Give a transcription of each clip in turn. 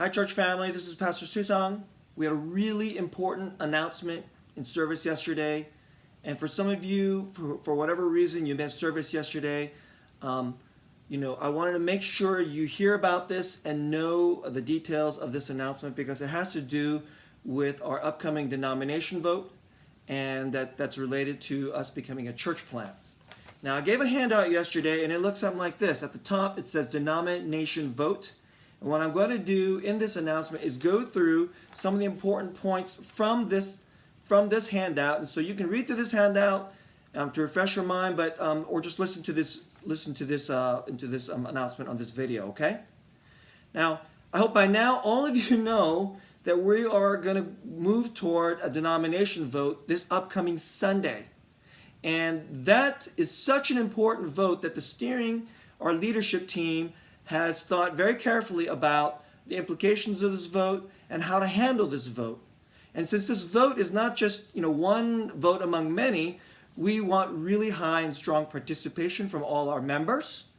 Hi, church family. This is Pastor Susang. We had a really important announcement in service yesterday. And for some of you, for whatever reason, you missed service yesterday, I wanted to make sure you hear about this and know the details of this announcement because it has to do with our upcoming denomination vote, and that's related to us becoming a church plant. Now, I gave a handout yesterday, and it looks something like this. At the top, it says Denomination Vote. And what I'm going to do in this announcement is go through some of the important points from this handout. And so you can read through this handout to refresh your mind, but or just listen to this announcement on this video. Okay. Now, I hope by now all of you know that we are going to move toward a denomination vote this upcoming Sunday. And that is such an important vote that our leadership team has thought very carefully about the implications of this vote and how to handle this vote. And since this vote is not just one vote among many, we want really high and strong participation from all our members,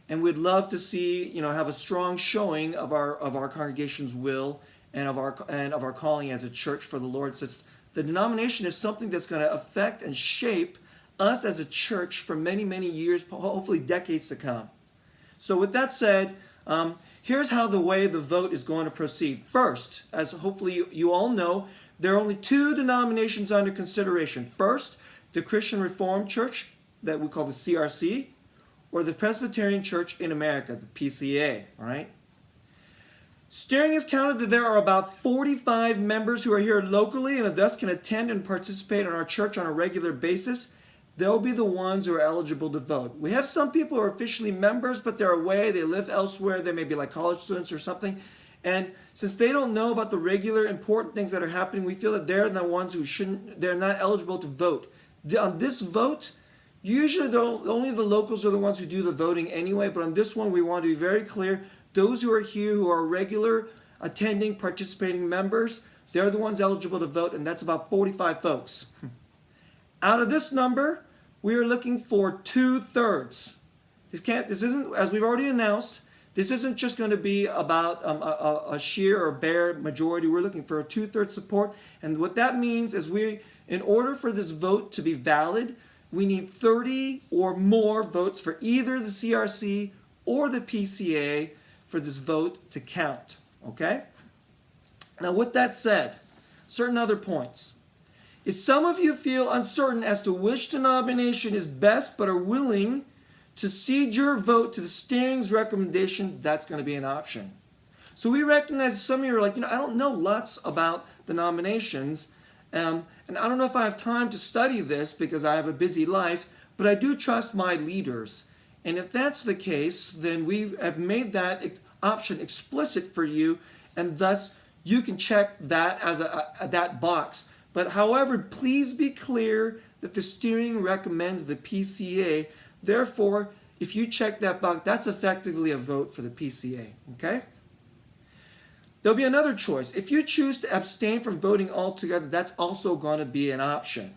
and we'd love to see have a strong showing of our congregation's will and of our calling as a church for the Lord. Since the denomination is something that's going to affect and shape us as a church for many, many years, hopefully decades to come. So with that said, here's how the vote is going to proceed. First, as hopefully you all know, there are only two denominations under consideration. First, the Christian Reformed Church that we call the CRC, or the Presbyterian Church in America, the PCA, all right? Steering has counted that there are about 45 members who are here locally and thus can attend and participate in our church on a regular basis. They'll be the ones who are eligible to vote. We have some people who are officially members, but they're away, they live elsewhere, they may be like college students or something. And since they don't know about the regular important things that are happening, we feel that they're the ones they're not eligible to vote. On this vote, usually only the locals are the ones who do the voting anyway, but on this one we want to be very clear. Those who are here who are regular, attending, participating members, they're the ones eligible to vote, and that's about 45 folks. Out of this number, we are looking for 2/3. This isn't, as we've already announced, this isn't just going to be about a sheer or bare majority. We're looking for a 2/3 support. And what that means is in order for this vote to be valid, we need 30 or more votes for either the CRC or the PCA for this vote to count. Okay? Now, with that said, certain other points. If some of you feel uncertain as to which denomination is best but are willing to cede your vote to the steering's recommendation, that's going to be an option. So we recognize some of you are like, I don't know lots about denominations, and I don't know if I have time to study this because I have a busy life, but I do trust my leaders. And if that's the case, then we have made that option explicit for you, and thus you can check that as that box. But however, please be clear that the steering recommends the PCA. Therefore, if you check that box, that's effectively a vote for the PCA. Okay? There'll be another choice. If you choose to abstain from voting altogether, that's also going to be an option.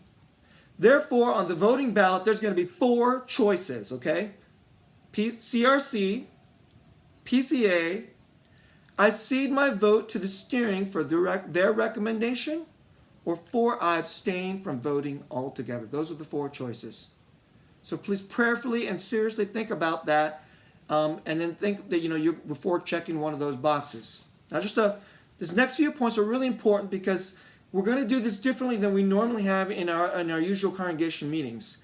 Therefore, on the voting ballot, there's going to be 4 choices. Okay? CRC, PCA, I cede my vote to the steering for their recommendation, or 4, I abstain from voting altogether. Those are the 4 choices. So please prayerfully and seriously think about that, and then think that before checking one of those boxes. Now, this next few points are really important because we're going to do this differently than we normally have in our usual congregation meetings.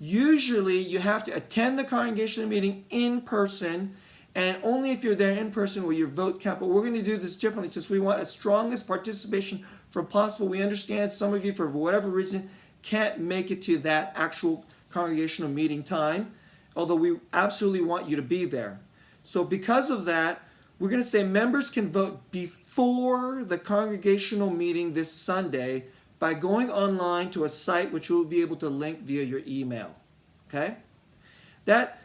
Usually, you have to attend the congregation meeting in person, and only if you're there in person will your vote count. But we're going to do this differently since we want as strongest participation for possible. We understand some of you, for whatever reason, can't make it to that actual congregational meeting time, although we absolutely want you to be there. So because of that, we're going to say members can vote before the congregational meeting this Sunday by going online to a site which you'll be able to link via your email. Okay? That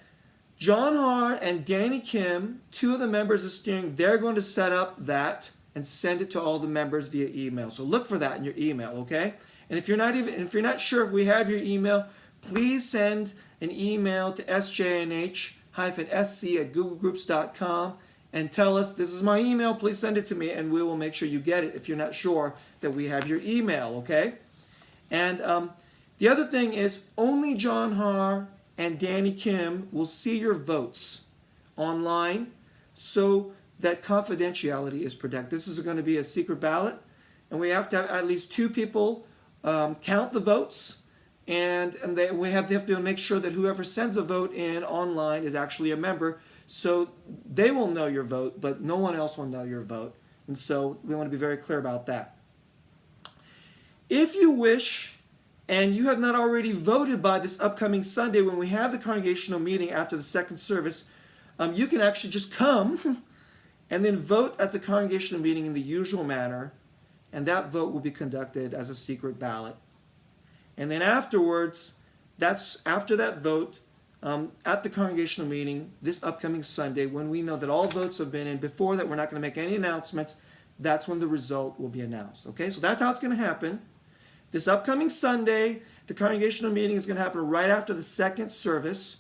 John Har and Danny Kim, 2 of the members of steering, they're going to set up that and send it to all the members via email. So look for that in your email, okay? And if you're not sure if we have your email, please send an email to sjnh-sc@googlegroups.com and tell us, this is my email, please send it to me, and we will make sure you get it if you're not sure that we have your email, okay? And the other thing is, only John Har and Danny Kim will see your votes online, so that confidentiality is protected. This is going to be a secret ballot, and we have to have at least 2 people count the votes, and we have to make sure that whoever sends a vote in online is actually a member, so they will know your vote, but no one else will know your vote. And so we want to be very clear about that. If you wish, and you have not already voted by this upcoming Sunday when we have the congregational meeting after the second service, you can actually just come and then vote at the congregational meeting in the usual manner, and that vote will be conducted as a secret ballot. And then afterwards, that's after that vote, at the congregational meeting this upcoming Sunday, when we know that all votes have been in, before that we're not going to make any announcements, that's when the result will be announced. Okay, so that's how it's going to happen. This upcoming Sunday, the congregational meeting is going to happen right after the second service.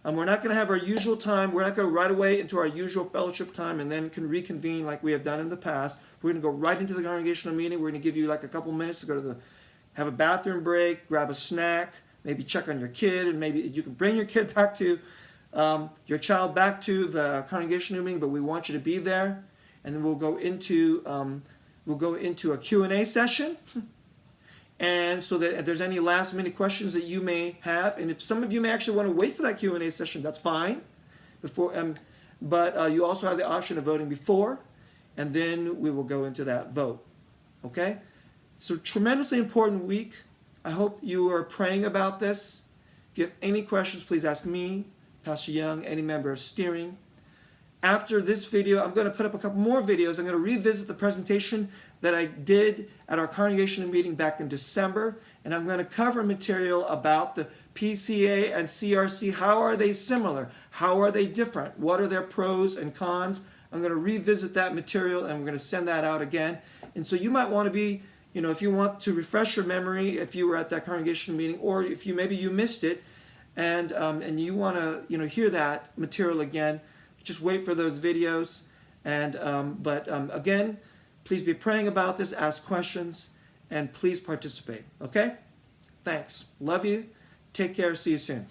We're not going to have our usual time. We're not going to go right away into our usual fellowship time and then can reconvene like we have done in the past. We're going to go right into the congregational meeting. We're going to give you like a couple minutes to go to have a bathroom break, grab a snack, maybe check on your kid, and maybe you can bring your kid back to, your child back to the congregational meeting, but we want you to be there. And then we'll go into a Q&A session. And so that if there's any last minute questions that you may have, and if some of you may actually want to wait for that Q&A session, that's fine. But you also have the option of voting before, and then we will go into that vote. Okay? So tremendously important week. I hope you are praying about this. If you have any questions, please ask me, Pastor Young, any member of steering. After this video, I'm going to put up a couple more videos. I'm going to revisit the presentation that I did at our congregational meeting back in December, and I'm going to cover material about the PCA and CRC. How are they similar? How are they different? What are their pros and cons? I'm going to revisit that material, and we're going to send that out again. And so you might want to be, if you want to refresh your memory, if you were at that congregational meeting, or if maybe you missed it, and you want to hear that material again, just wait for those videos. And again, please be praying about this, ask questions, and please participate. Okay? Thanks. Love you. Take care. See you soon.